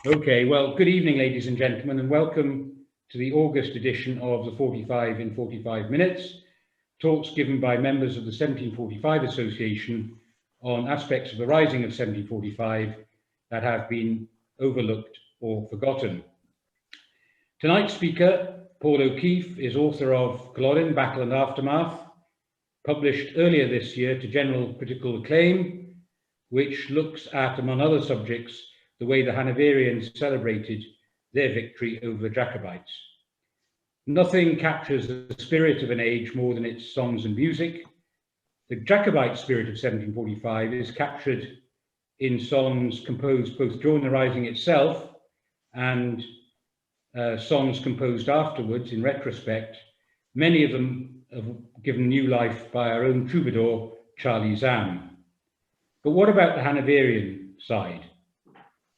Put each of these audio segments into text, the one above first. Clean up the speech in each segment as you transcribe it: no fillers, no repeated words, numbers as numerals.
Okay, well, good evening, ladies and gentlemen, and welcome to the August edition of the 45 in 45 Minutes, talks given by members of the 1745 Association on aspects of the rising of 1745 that have been overlooked or forgotten. Tonight's speaker, Paul O'Keefe, is author of Culloden, Battle and Aftermath, published earlier this year to general critical acclaim, which looks at, among other subjects, the way the Hanoverians celebrated their victory over the Jacobites. Nothing captures the spirit of an age more than its songs and music. The Jacobite spirit of 1745 is captured in songs composed both during the Rising itself and songs composed afterwards in retrospect, many of them have given new life by our own troubadour, Charlie Zam. But what about the Hanoverian side?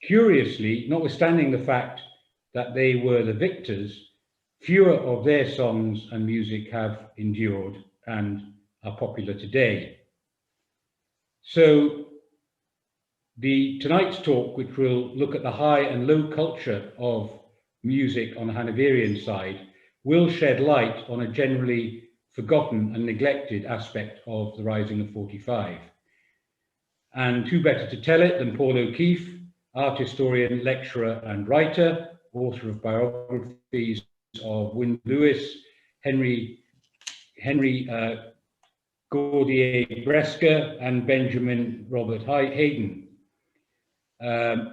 Curiously, notwithstanding the fact that they were the victors, fewer of their songs and music have endured and are popular today. So tonight's talk, which will look at the high and low culture of music on the Hanoverian side, will shed light on a generally forgotten and neglected aspect of the Rising of 45. And who better to tell it than Paul O'Keefe, art historian, lecturer and writer, author of biographies of Wynne Lewis, Henry Gaudier-Bresker and Benjamin Robert Hayden.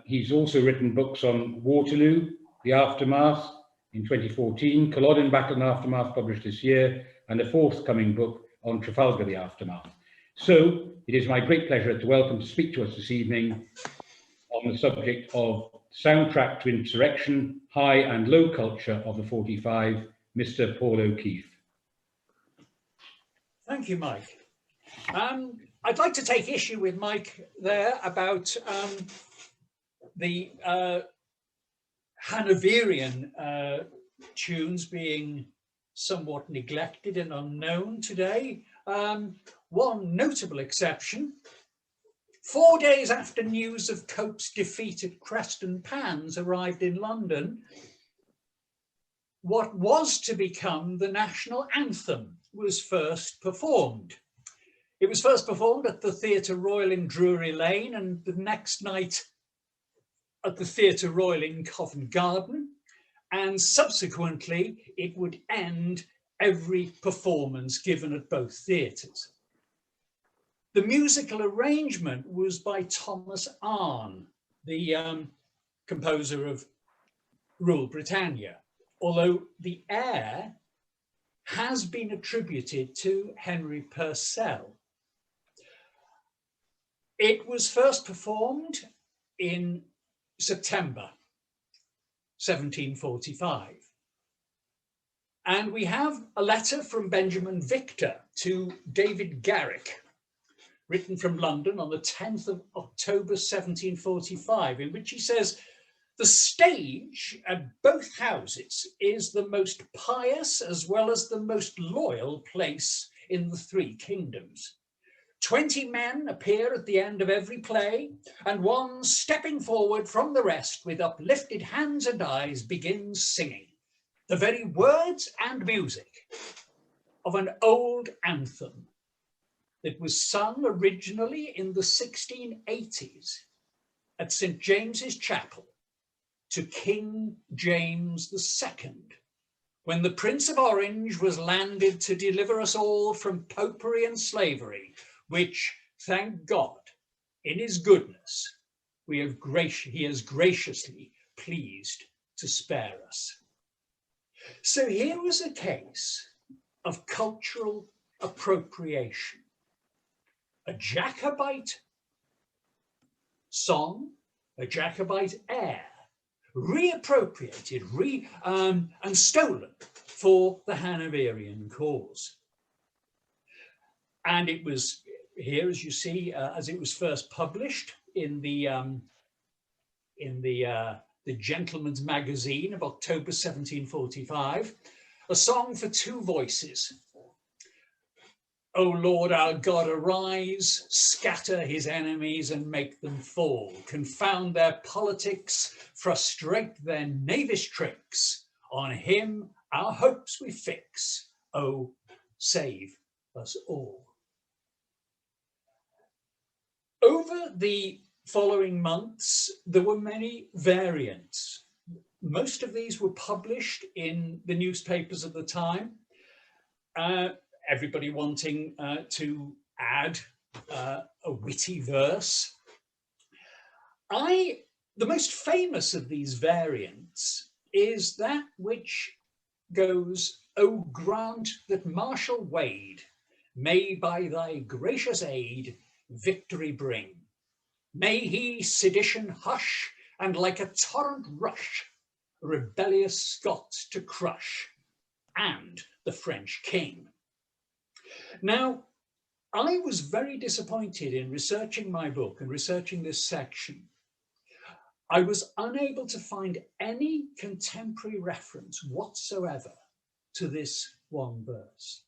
He's also written books on Waterloo, The Aftermath in 2014, Culloden, Battle and Aftermath published this year, and a forthcoming book on Trafalgar, The Aftermath. So it is my great pleasure to welcome to speak to us this evening on the subject of soundtrack to insurrection, high and low culture of the 45, Mr. Paul O'Keefe. Thank you, Mike. I'd like to take issue with Mike there about the Hanoverian tunes being somewhat neglected and unknown today. One notable exception: 4 days after news of Cope's defeat at Creston Pans arrived in London, what was to become the National Anthem was first performed. It was first performed at the Theatre Royal in Drury Lane, and the next night at the Theatre Royal in Covent Garden, and subsequently it would end every performance given at both theatres. The musical arrangement was by Thomas Arne, the composer of Rule Britannia, although the air has been attributed to Henry Purcell. It was first performed in September 1745. And we have a letter from Benjamin Victor to David Garrick, written from London on the 10th of October 1745, in which he says, "The stage at both houses is the most pious as well as the most loyal place in the three kingdoms. 20 men appear at the end of every play, and one, stepping forward from the rest with uplifted hands and eyes, begins singing the very words and music of an old anthem that was sung originally in the 1680s at St. James's Chapel to King James II, when the Prince of Orange was landed to deliver us all from popery and slavery, which, thank God, in his goodness, he has graciously pleased to spare us." So here was a case of cultural appropriation. A Jacobite song, a Jacobite air, reappropriated and stolen for the Hanoverian cause. And it was here, as you see, as it was first published in the Gentleman's Magazine of October 1745, a song for two voices. O Lord our God, arise, scatter his enemies and make them fall. Confound their politics, frustrate their knavish tricks. On him our hopes we fix. O save us all. Over the following months, there were many variants. Most of these were published in the newspapers of the time. Everybody wanting to add a witty verse. The most famous of these variants is that which goes, O grant that Marshal Wade may by thy gracious aid victory bring. May he sedition hush and like a torrent rush, rebellious Scots to crush, and the French king. Now, I was very disappointed in researching my book and researching this section. I was unable to find any contemporary reference whatsoever to this one verse.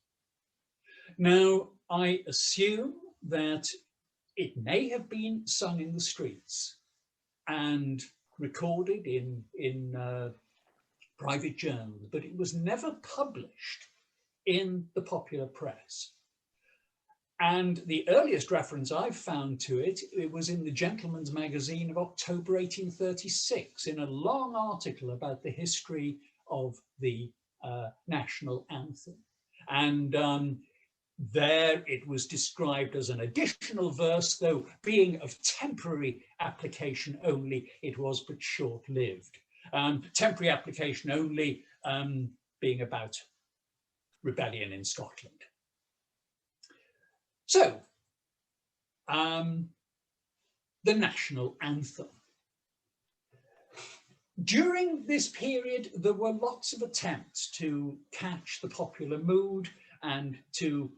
Now, I assume that it may have been sung in the streets and recorded in private journals, but it was never published in the popular press. And the earliest reference I've found to it, it was in the Gentleman's Magazine of October 1836, in a long article about the history of the National Anthem. And there it was described as an additional verse, though being of temporary application only, it was but short-lived. Temporary application only being about rebellion in Scotland. So, the National Anthem. During this period, there were lots of attempts to catch the popular mood and to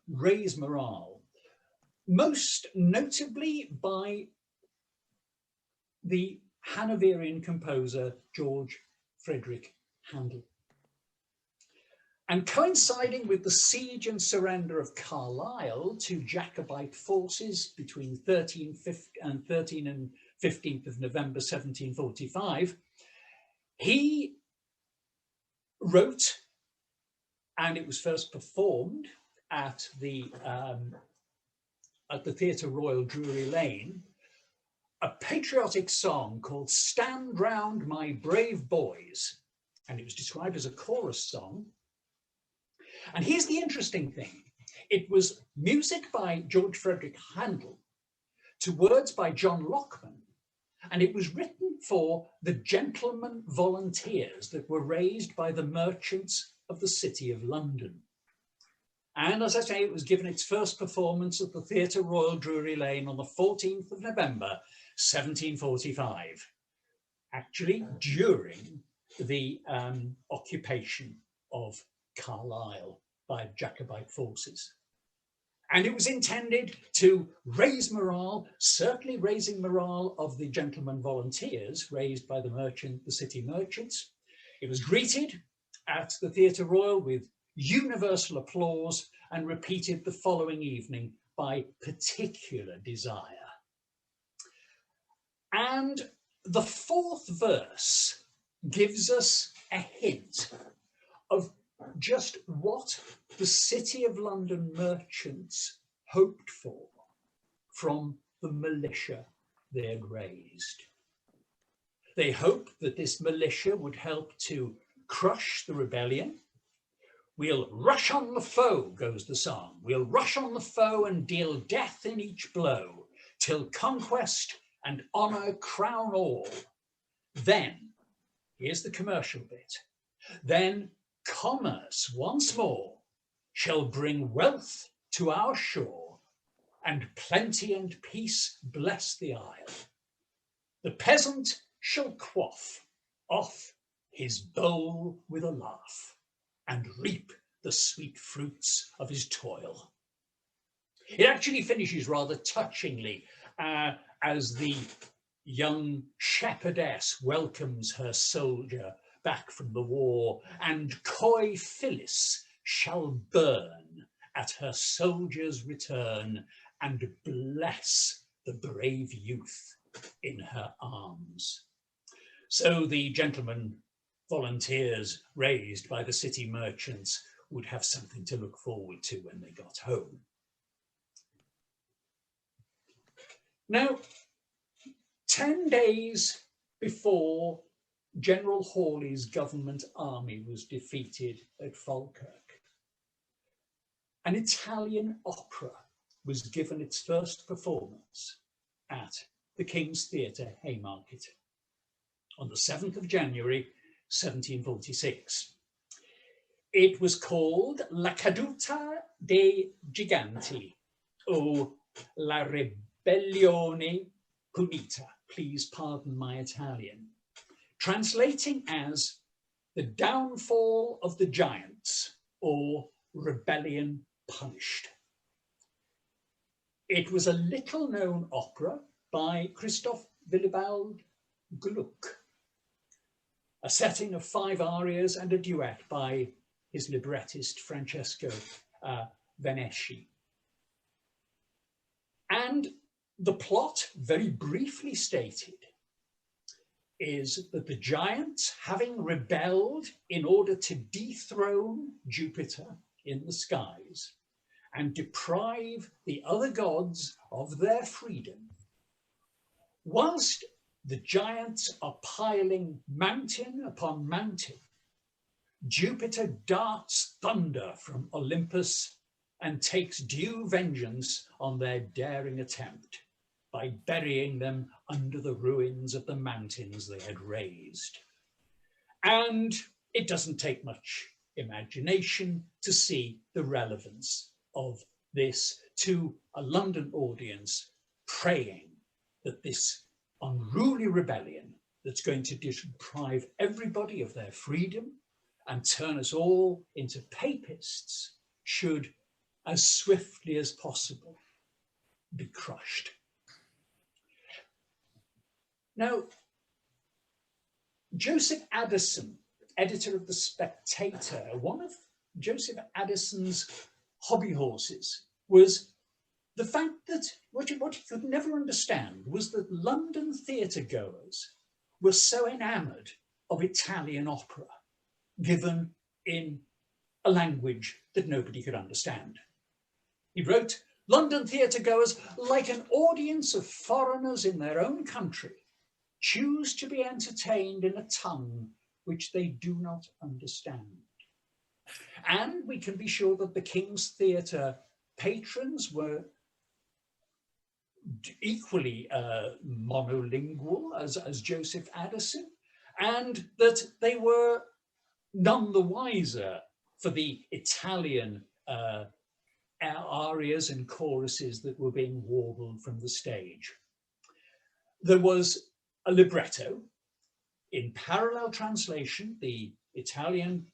raise morale, most notably by the Hanoverian composer George Frederick Handel. And coinciding with the siege and surrender of Carlisle to Jacobite forces between 13 and 15th of November 1745, he wrote, and it was first performed at the Theatre Royal, Drury Lane, a patriotic song called "Stand Round My Brave Boys," and it was described as a chorus song. And here's the interesting thing. It was music by George Frederick Handel to words by John Lockman, and it was written for the gentlemen volunteers that were raised by the merchants of the City of London. And as I say, it was given its first performance at the Theatre Royal, Drury Lane on the 14th of November, 1745, actually during the occupation of Carlisle by Jacobite forces. And it was intended to raise morale, certainly raising morale of the gentlemen volunteers raised by the city merchants. It was greeted at the Theatre Royal with universal applause and repeated the following evening by particular desire. And the fourth verse gives us a hint of just what the City of London merchants hoped for from the militia they had raised. They hoped that this militia would help to crush the rebellion. "We'll rush on the foe," goes the song. "We'll rush on the foe and deal death in each blow, till conquest and honour crown all. Then," here's the commercial bit, "then commerce once more shall bring wealth to our shore, and plenty and peace bless the isle. The peasant shall quaff off his bowl with a laugh, and reap the sweet fruits of his toil." It actually finishes rather touchingly as the young shepherdess welcomes her soldier back from the war, and coy Phyllis shall burn at her soldier's return and bless the brave youth in her arms. So the gentlemen volunteers raised by the city merchants would have something to look forward to when they got home. Now, 10 days before General Hawley's government army was defeated at Falkirk, an Italian opera was given its first performance at the King's Theatre, Haymarket, on the 7th of January, 1746. It was called La caduta dei giganti, or La ribellione punita. Please pardon my Italian. Translating as the downfall of the giants, or rebellion punished. It was a little known opera by Christoph Willibald Gluck, a setting of 5 arias and a duet by his librettist Francesco Venesci. And the plot, very briefly stated, is that the giants, having rebelled in order to dethrone Jupiter in the skies and deprive the other gods of their freedom, whilst the giants are piling mountain upon mountain, Jupiter darts thunder from Olympus and takes due vengeance on their daring attempt by burying them under the ruins of the mountains they had raised. And it doesn't take much imagination to see the relevance of this to a London audience praying that this unruly rebellion that's going to deprive everybody of their freedom and turn us all into papists should, as swiftly as possible, be crushed. Now, Joseph Addison, editor of The Spectator, one of Joseph Addison's hobby horses was the fact that what he could never understand was that London theatre goers were so enamoured of Italian opera, given in a language that nobody could understand. He wrote, "London theatre goers, like an audience of foreigners in their own country, choose to be entertained in a tongue which they do not understand." And we can be sure that the King's Theatre patrons were equally monolingual as Joseph Addison, and that they were none the wiser for the Italian arias and choruses that were being warbled from the stage. There was a libretto in parallel translation, the Italian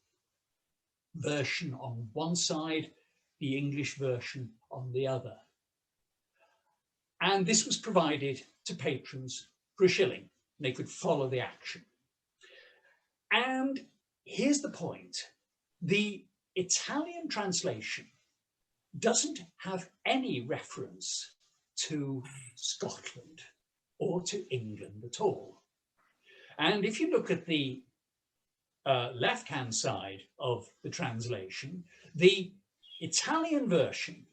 version on one side, the English version on the other. And this was provided to patrons for a shilling. They could follow the action. And here's the point. The Italian translation doesn't have any reference to Scotland or to England at all. And if you look at the left-hand side of the translation, the Italian version,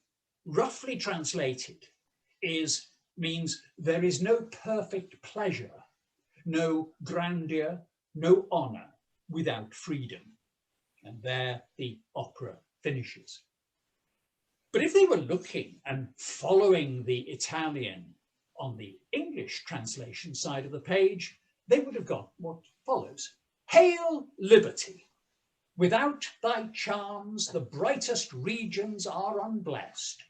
roughly translated, means there is no perfect pleasure, no grandeur, no honour without freedom. And there the opera finishes. But if they were looking and following the Italian on the English translation side of the page, they would have got what follows. "Hail liberty! Without thy charms, the brightest regions are unblessed.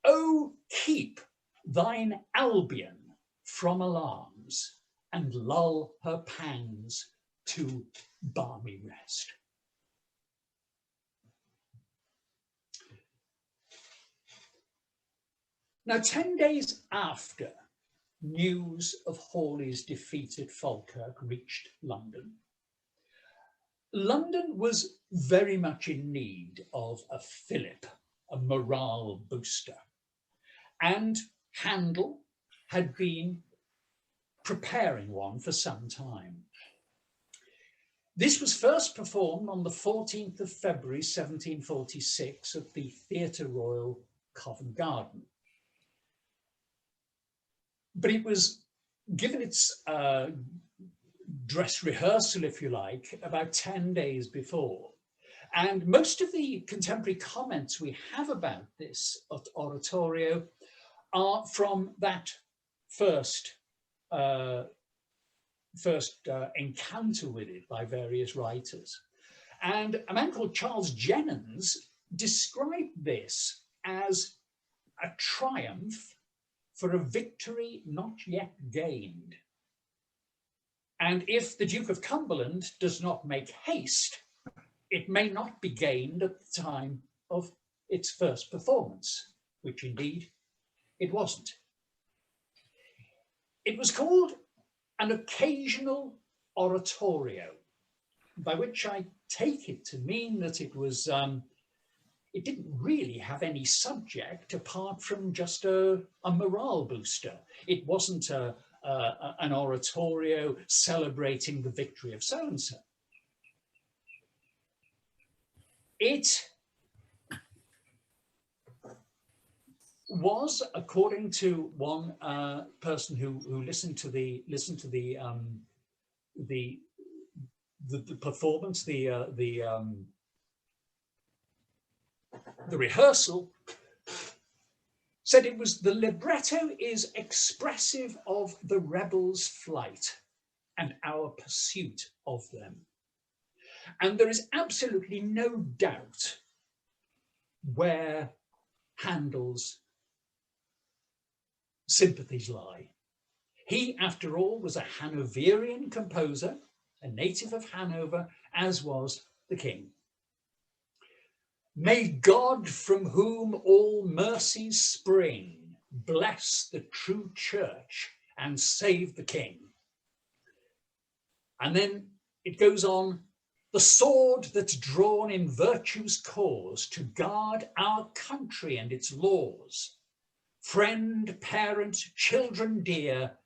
Oh, keep thine Albion from alarms and lull her pangs to balmy rest." Now, 10 days after news of Hawley's defeat at Falkirk reached London, London was very much in need of a fillip a morale booster. And Handel had been preparing one for some time. This was first performed on the 14th of February 1746 at the Theatre Royal, Covent Garden. But it was given its dress rehearsal, if you like, about 10 days before. And most of the contemporary comments we have about this oratorio are from that first encounter with it by various writers. And a man called Charles Jennens described this as a triumph for a victory not yet gained. And if the Duke of Cumberland does not make haste, it may not be gained at the time of its first performance, which indeed it wasn't. It was called an occasional oratorio, by which I take it to mean that it was, it didn't really have any subject apart from just a morale booster. It wasn't an oratorio celebrating the victory of so-and-so. It was, according to one person who listened to the performance, the rehearsal, said it was the libretto is expressive of the rebels' flight and our pursuit of them. And there is absolutely no doubt where Handel's sympathies lie. He, after all, was a Hanoverian composer, a native of Hanover, as was the king. May God, from whom all mercies spring, bless the true church and save the king. And then it goes on, the sword that's drawn in virtue's cause to guard our country and its laws, friend, parent, children dear,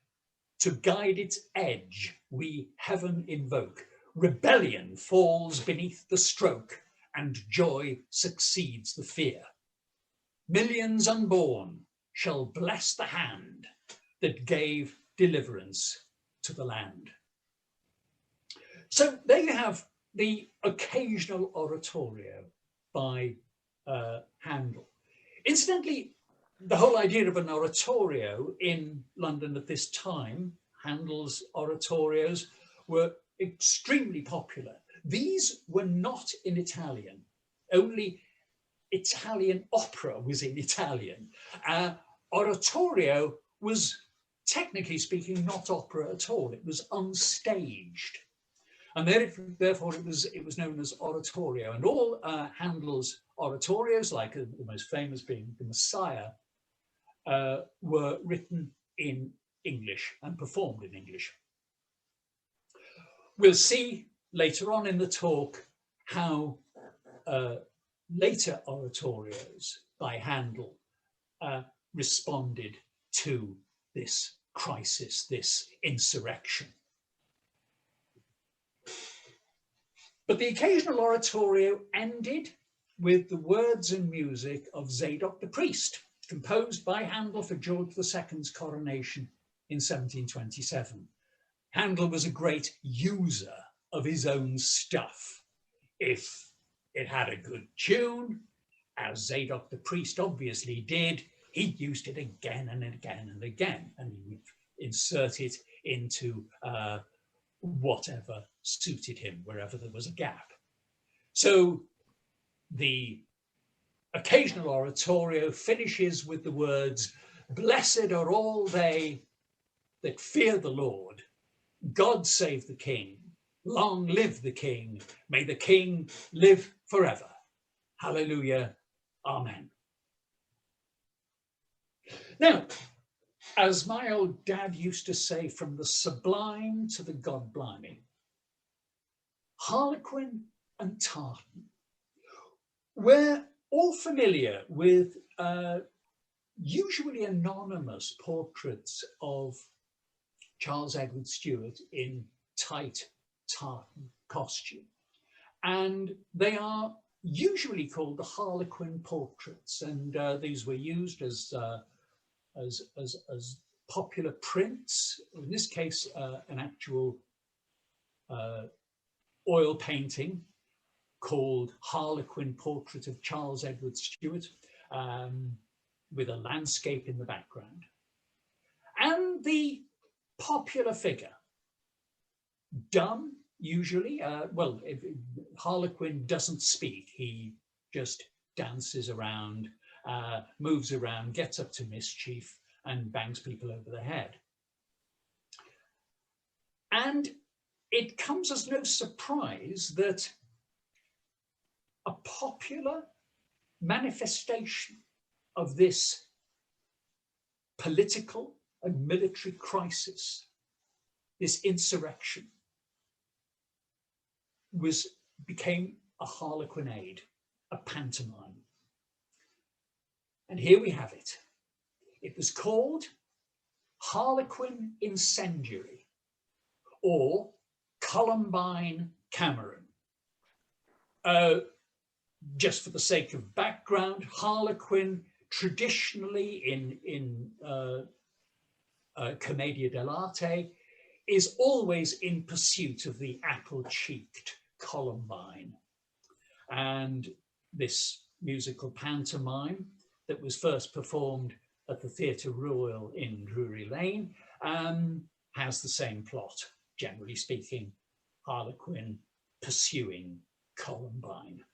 to guide its edge we heaven invoke. Rebellion falls beneath the stroke, and joy succeeds the fear. Millions unborn shall bless the hand that gave deliverance to the land. So there you have the occasional oratorio by Handel. Incidentally, the whole idea of an oratorio in London at this time, Handel's oratorios, were extremely popular. These were not in Italian. Only Italian opera was in Italian. Oratorio was, technically speaking, not opera at all. It was unstaged. And therefore it was known as oratorio. And all Handel's oratorios, like the most famous being the Messiah, were written in English and performed in English. We'll see later on in the talk how later oratorios by Handel responded to this crisis, this insurrection. But the occasional oratorio ended with the words and music of Zadok the priest, composed by Handel for George II's coronation in 1727. Handel was a great user of his own stuff. If it had a good tune, as Zadok the priest obviously did, he used it again and again and again, and he would insert it into whatever suited him, wherever there was a gap. So the occasional oratorio finishes with the words, "Blessed are all they that fear the Lord. God save the King. Long live the King. May the King live forever. Hallelujah. Amen." Now, as my old dad used to say, from the sublime to the God-blimey, Harlequin and Tartan, where all familiar with usually anonymous portraits of Charles Edward Stuart in tight tartan costume. And they are usually called the Harlequin portraits. And these were used as popular prints, in this case, an actual oil painting called Harlequin Portrait of Charles Edward Stuart, with a landscape in the background. And the popular figure, dumb usually, well, if Harlequin doesn't speak, he just dances around, moves around, gets up to mischief, and bangs people over the head. And it comes as no surprise that a popular manifestation of this political and military crisis, this insurrection, became a harlequinade, a pantomime. And here we have it. It was called Harlequin Incendiary, or Columbine Cameron. Just for the sake of background, Harlequin traditionally in Commedia dell'arte is always in pursuit of the apple-cheeked Columbine. And this musical pantomime that was first performed at the Theatre Royal in Drury Lane has the same plot, generally speaking, Harlequin pursuing Columbine.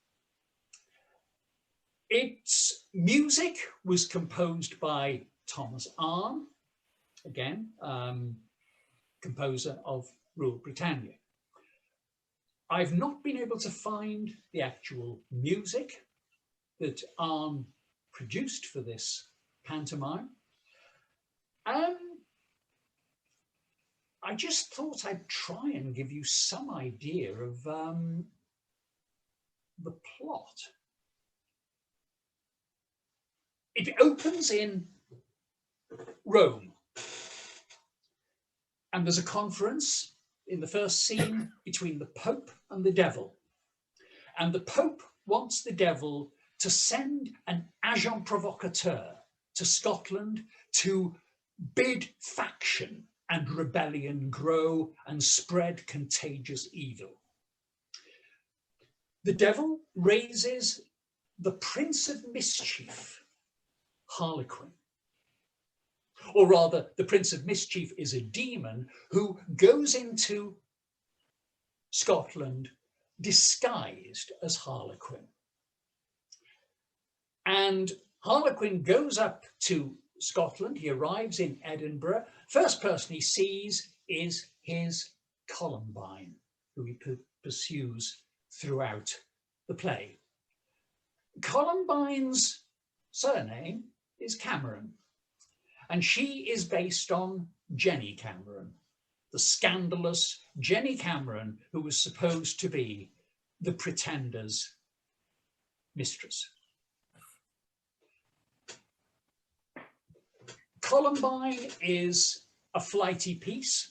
Its music was composed by Thomas Arne, again, composer of Rule Britannia. I've not been able to find the actual music that Arne produced for this pantomime. I just thought I'd try and give you some idea of the plot. It opens in Rome, and there's a conference in the first scene between the Pope and the devil. And the Pope wants the devil to send an agent provocateur to Scotland to bid faction and rebellion grow and spread contagious evil. The devil raises the Prince of Mischief, Harlequin. Or rather, the Prince of Mischief is a demon who goes into Scotland disguised as Harlequin. And Harlequin goes up to Scotland. He arrives in Edinburgh. First person he sees is his Columbine, who he pursues throughout the play. Columbine's surname is Cameron, and she is based on Jenny Cameron, the scandalous Jenny Cameron, who was supposed to be the Pretender's mistress. Columbine is a flighty piece,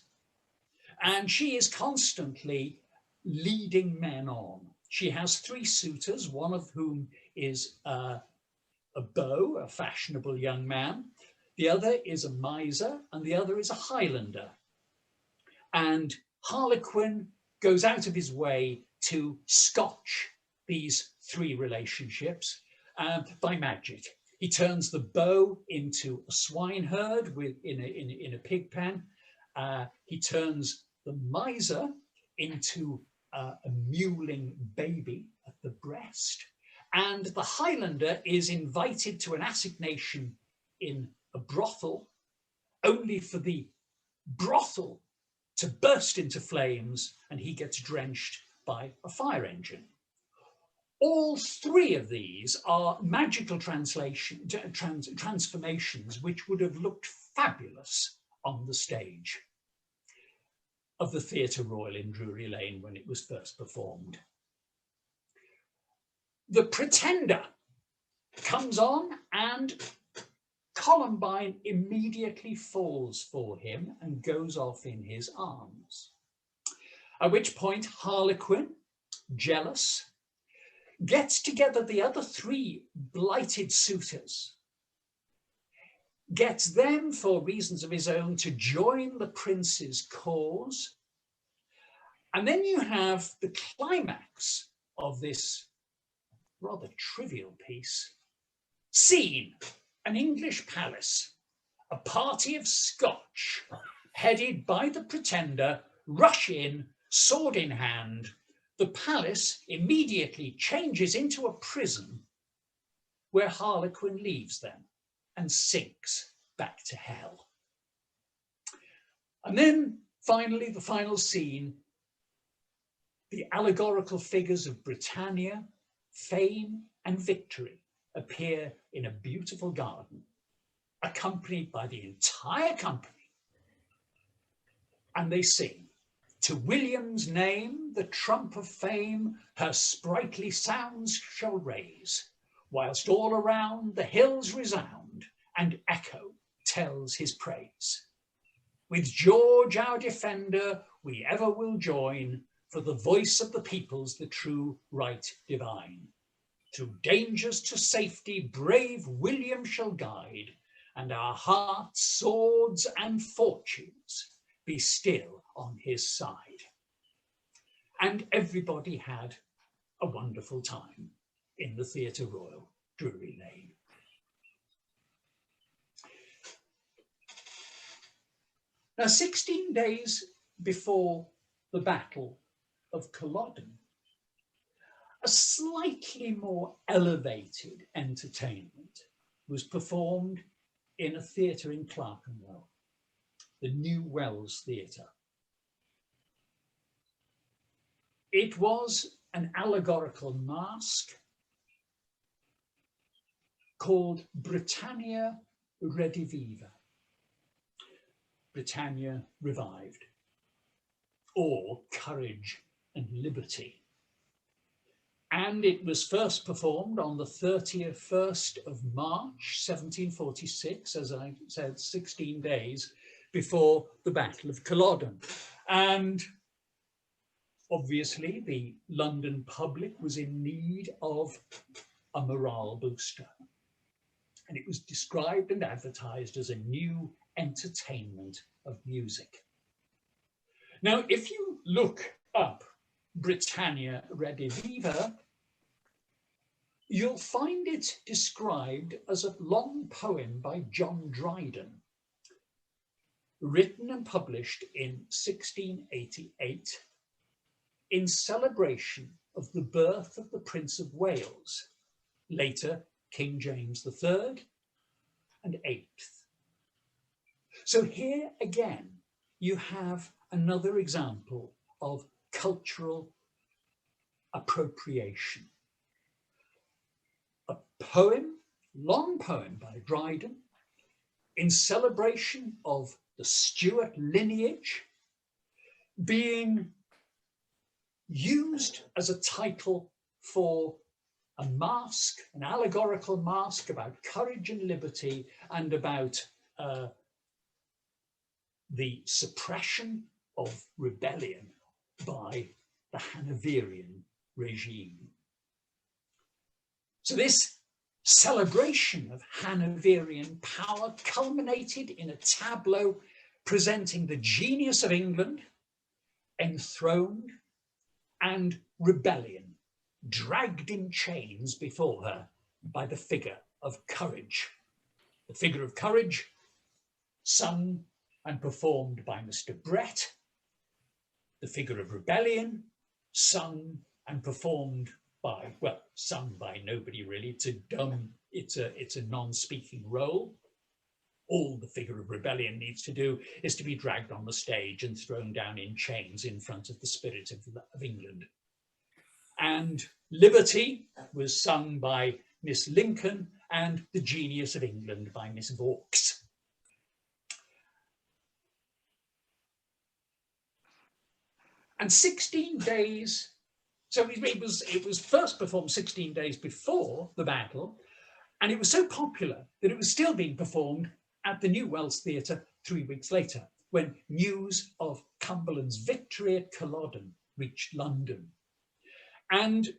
and she is constantly leading men on. She has 3 suitors, one of whom is a beau, a fashionable young man. The other is a miser, and the other is a Highlander. And Harlequin goes out of his way to scotch these 3 relationships by magic. He turns the beau into a swineherd in a pig pen. He turns the miser into a mewling baby at the breast. And the Highlander is invited to an assignation in a brothel, only for the brothel to burst into flames, and he gets drenched by a fire engine. All 3 of these are magical transformations which would have looked fabulous on the stage of the Theatre Royal in Drury Lane when it was first performed. The Pretender comes on, and Columbine immediately falls for him and goes off in his arms. At which point Harlequin, jealous, gets together the other three blighted suitors, gets them, for reasons of his own, to join the prince's cause. And then you have the climax of this rather trivial piece. Scene: an English palace. A party of Scotch, headed by the Pretender, rush in, sword in hand. The palace immediately changes into a prison where Harlequin leaves them and sinks back to hell. And then finally, the final scene, the allegorical figures of Britannia, fame and victory appear in a beautiful garden, accompanied by the entire company. And they sing, "To William's name the trump of fame her sprightly sounds shall raise, whilst all around the hills resound, and echo tells his praise. With George our defender we ever will join, for the voice of the people's the true right divine. Through dangers to safety brave William shall guide, and our hearts, swords and fortunes be still on his side." And everybody had a wonderful time in the Theatre Royal, Drury Lane. Now, 16 days before the Battle of Culloden, a slightly more elevated entertainment was performed in a theatre in Clerkenwell, the New Wells Theatre. It was an allegorical masque called Britannia Ready, Britannia Revived, or Courage and Liberty. And it was first performed on the 31st of March, 1746, as I said, 16 days before the Battle of Culloden. And obviously the London public was in need of a morale booster. And it was described and advertised as a new entertainment of music. Now, if you look up Britannia Ready, you'll find it described as a long poem by John Dryden, written and published in 1688 in celebration of the birth of the Prince of Wales, later King James III and VIII. So here again, you have another example of cultural appropriation. A poem, long poem by Dryden, in celebration of the Stuart lineage, being used as a title for a masque, an allegorical masque about courage and liberty and about the suppression of rebellion by the Hanoverian regime. So this celebration of Hanoverian power culminated in a tableau presenting the genius of England enthroned and rebellion dragged in chains before her by the figure of courage. The figure of courage, sung and performed by Mr. Brett. The figure of rebellion, sung and performed by, well, sung by nobody really. It's a non-speaking role. All the figure of rebellion needs to do is to be dragged on the stage and thrown down in chains in front of the spirit of England. And liberty was sung by Miss Lincoln and the genius of England by Miss Vaux. And 16 days, so it was first performed 16 days before the battle, And it was so popular that it was still being performed at the New Wells Theatre 3 weeks later, when news of Cumberland's victory at Culloden reached London. And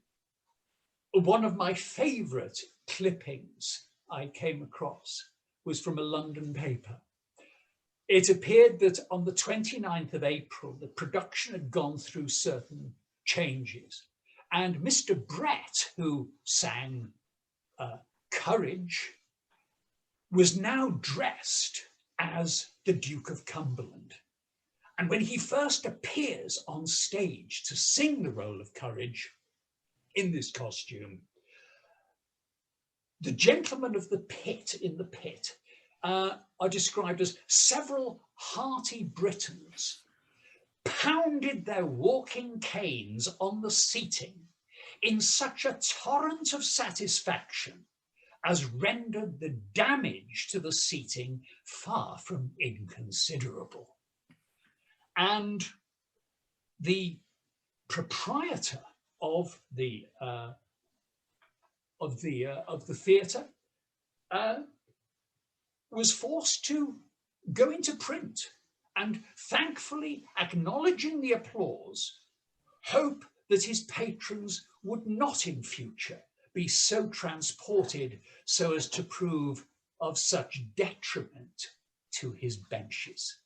one of my favourite clippings I came across was from a London paper. It appeared that on the 29th of April, the production had gone through certain changes. And Mr. Brett, who sang Courage, was now dressed as the Duke of Cumberland. And when he first appears on stage to sing the role of Courage in this costume, the gentlemen of the pit in the pit are described as several hearty Britons pounded their walking canes on the seating in such a torrent of satisfaction as rendered the damage to the seating far from inconsiderable. And the proprietor of the theatre was forced to go into print, and thankfully, acknowledging the applause, hope that his patrons would not in future be so transported so as to prove of such detriment to his benches.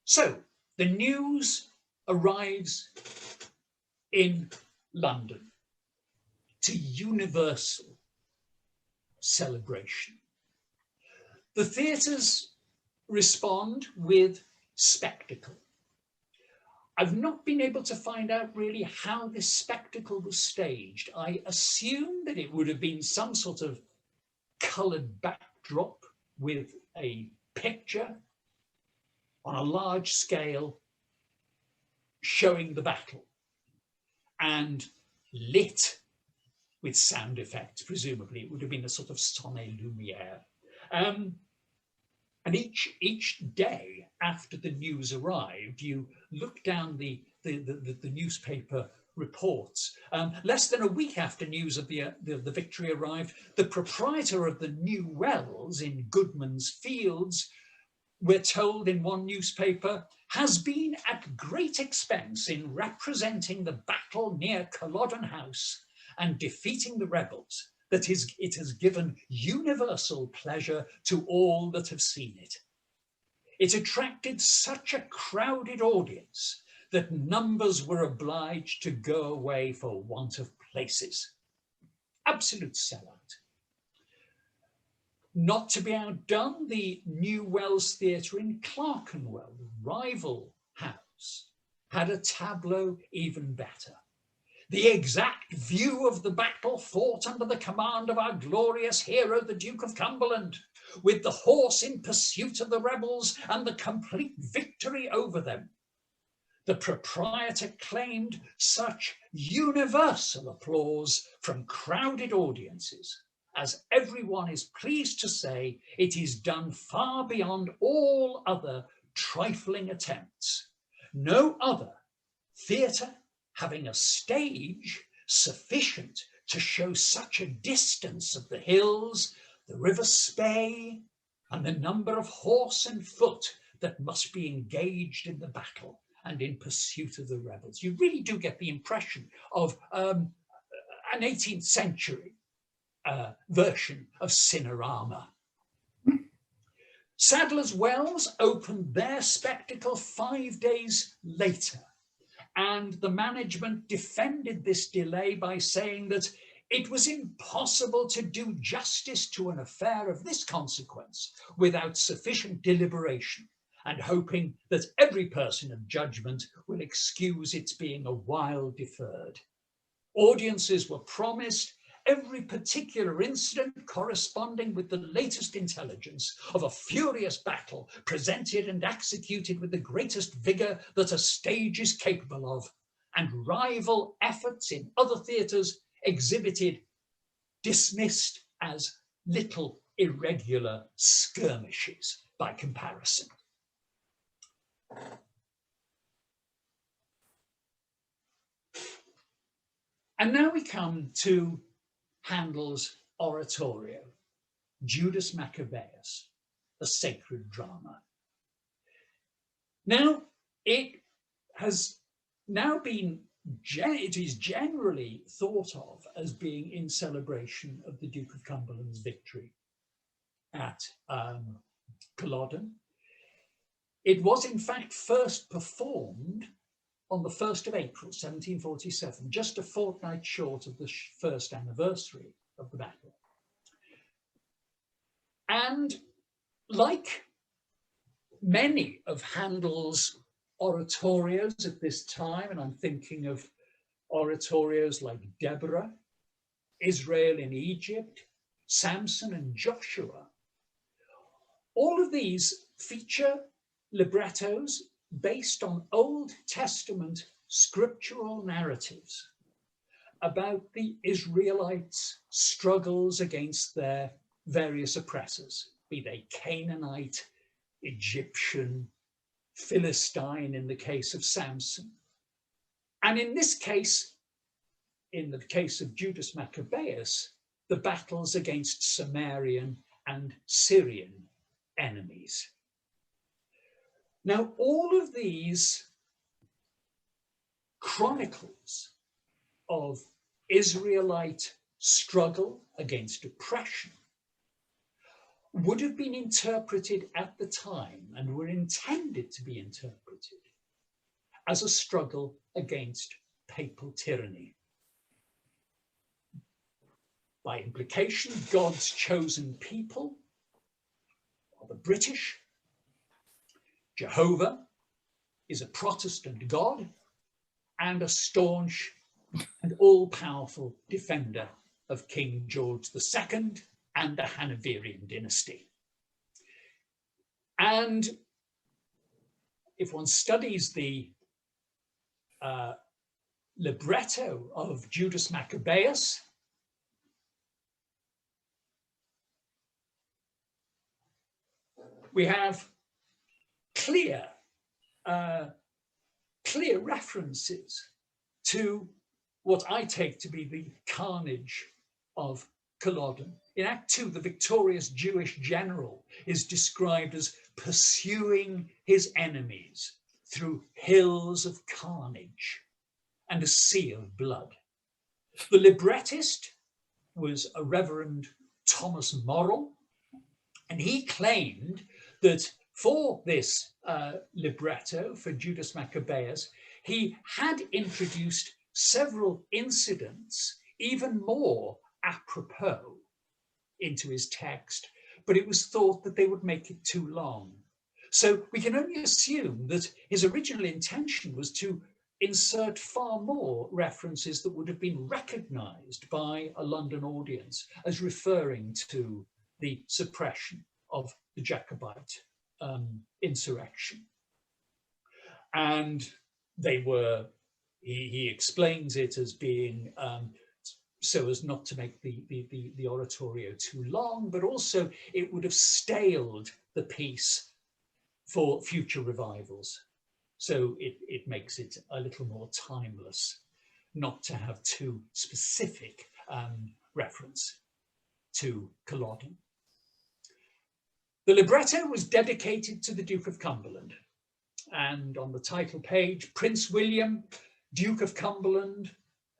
So the news arrives in London to universal celebration. The theatres respond with spectacle. I've not been able to find out really how this spectacle was staged. I assume that it would have been some sort of coloured backdrop with a picture on a large scale showing the battle and lit with sound effects. Presumably it would have been a sort of sonnet lumiere. And each day after the news arrived, you look down the newspaper reports. Less than a week after news of the victory arrived, the proprietor of the New Wells in Goodman's Fields, we're told in one newspaper, has been at great expense in representing the battle near Culloden House and defeating the rebels, that it has given universal pleasure to all that have seen it. It attracted such a crowded audience that numbers were obliged to go away for want of places. Absolute sellout. Not to be outdone, the New Wells Theatre in Clerkenwell, the rival house, had a tableau even better. The exact view of the battle fought under the command of our glorious hero, the Duke of Cumberland, with the horse in pursuit of the rebels and the complete victory over them. The proprietor claimed such universal applause from crowded audiences, as everyone is pleased to say it is done far beyond all other trifling attempts. No other theatre having a stage sufficient to show such a distance of the hills, the river Spey, and the number of horse and foot that must be engaged in the battle and in pursuit of the rebels. You really do get the impression of an 18th century version of Cinerama. Sadler's Wells opened their spectacle 5 days later, and the management defended this delay by saying that it was impossible to do justice to an affair of this consequence without sufficient deliberation, and hoping that every person of judgment will excuse its being a while deferred. Audiences were promised every particular incident corresponding with the latest intelligence of a furious battle presented and executed with the greatest vigour that a stage is capable of, and rival efforts in other theatres exhibited dismissed as little irregular skirmishes by comparison. And now we come to Handel's oratorio, Judas Maccabeus, a sacred drama. Now, it has now been, it is generally thought of as being in celebration of the Duke of Cumberland's victory at Culloden. It was in fact first performed on the 1st of April, 1747, just a fortnight short of the first anniversary of the battle. And like many of Handel's oratorios at this time, and I'm thinking of oratorios like Deborah, Israel in Egypt, Samson and Joshua, all of these feature librettos based on Old Testament scriptural narratives about the Israelites' struggles against their various oppressors, be they Canaanite, Egyptian, Philistine in the case of Samson. And in this case, in the case of Judas Maccabeus, the battles against Sumerian and Syrian enemies. Now, all of these chronicles of Israelite struggle against oppression would have been interpreted at the time and were intended to be interpreted as a struggle against papal tyranny. By implication, God's chosen people are the British. Jehovah is a Protestant God and a staunch and all-powerful defender of King George II and the Hanoverian dynasty. And if one studies the libretto of Judas Maccabeus, we have clear references to what I take to be the carnage of Culloden. In Act 2, the victorious Jewish general is described as pursuing his enemies through hills of carnage and a sea of blood. The librettist was a Reverend Thomas Morrill, and he claimed that for this libretto, for Judas Maccabeus, he had introduced several incidents, even more apropos, into his text, but it was thought that they would make it too long. So we can only assume that his original intention was to insert far more references that would have been recognised by a London audience as referring to the suppression of the Jacobite insurrection. And they were, he explains it as being so as not to make the oratorio too long, but also it would have staled the piece for future revivals. So it makes it a little more timeless, not to have too specific reference to Culloden. The libretto was dedicated to the Duke of Cumberland, and on the title page, Prince William, Duke of Cumberland,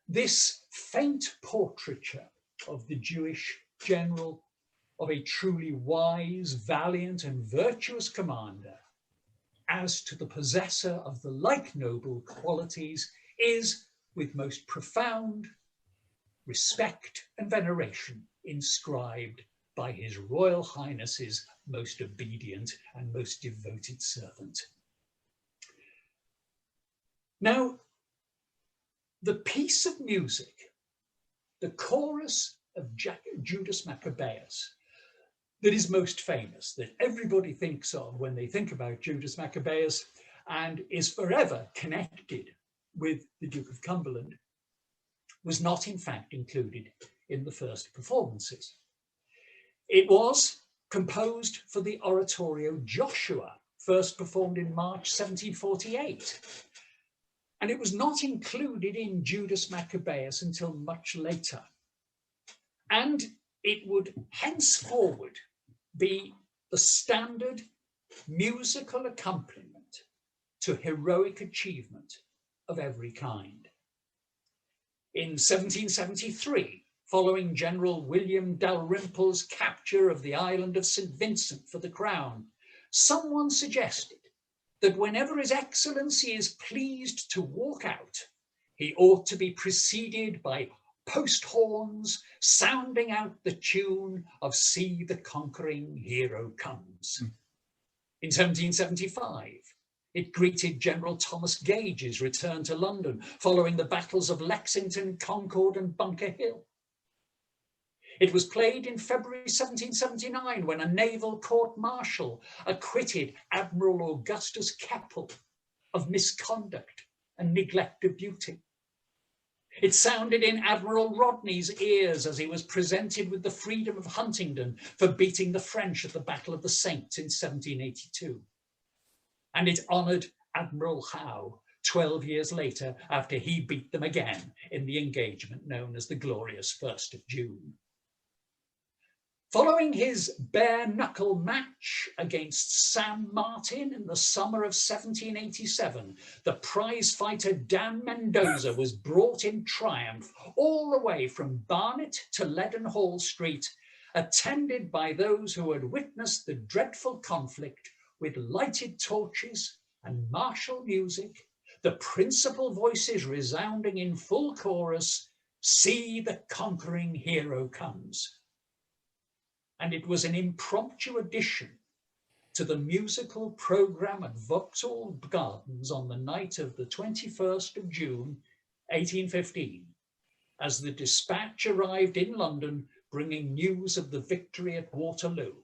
this faint portraiture of the Jewish general, of a truly wise, valiant and virtuous commander, as to the possessor of the like noble qualities, is with most profound respect and veneration inscribed by His Royal Highness's most obedient and most devoted servant. Now, the piece of music, the chorus of Judas Maccabeus, that is most famous, that everybody thinks of when they think about Judas Maccabeus and is forever connected with the Duke of Cumberland, was not in fact included in the first performances. It was composed for the oratorio Joshua, first performed in March 1748. and it was not included in Judas Maccabeus until much later. And it would henceforward be the standard musical accompaniment to heroic achievement of every kind. In 1773, following General William Dalrymple's capture of the island of St. Vincent for the crown, someone suggested that whenever His Excellency is pleased to walk out, he ought to be preceded by post horns sounding out the tune of "See the Conquering Hero Comes." In 1775, it greeted General Thomas Gage's return to London following the battles of Lexington, Concord, and Bunker Hill. It was played in February 1779 when a naval court-martial acquitted Admiral Augustus Keppel of misconduct and neglect of duty. It sounded in Admiral Rodney's ears as he was presented with the Freedom of Huntingdon for beating the French at the Battle of the Saints in 1782. And it honoured Admiral Howe 12 years later after he beat them again in the engagement known as the Glorious 1st of June. Following his bare-knuckle match against Sam Martin in the summer of 1787, the prize fighter Dan Mendoza was brought in triumph all the way from Barnet to Leadenhall Street, attended by those who had witnessed the dreadful conflict with lighted torches and martial music, the principal voices resounding in full chorus, "See the conquering hero comes." And it was an impromptu addition to the musical programme at Vauxhall Gardens on the night of the 21st of June, 1815, as the dispatch arrived in London bringing news of the victory at Waterloo.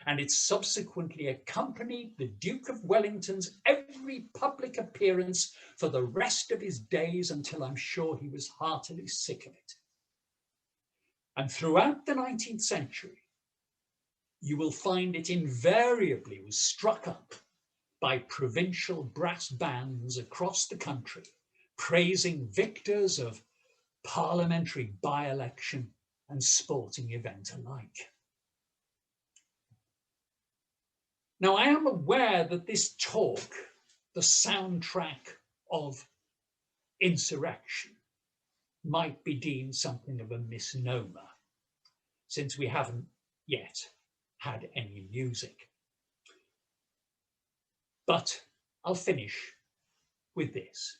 And it subsequently accompanied the Duke of Wellington's every public appearance for the rest of his days until I'm sure he was heartily sick of it. And throughout the 19th century, you will find it invariably was struck up by provincial brass bands across the country, praising victors of parliamentary by-election and sporting event alike. Now, I am aware that this talk, the soundtrack of Insurrection, might be deemed something of a misnomer, since we haven't yet had any music. But I'll finish with this.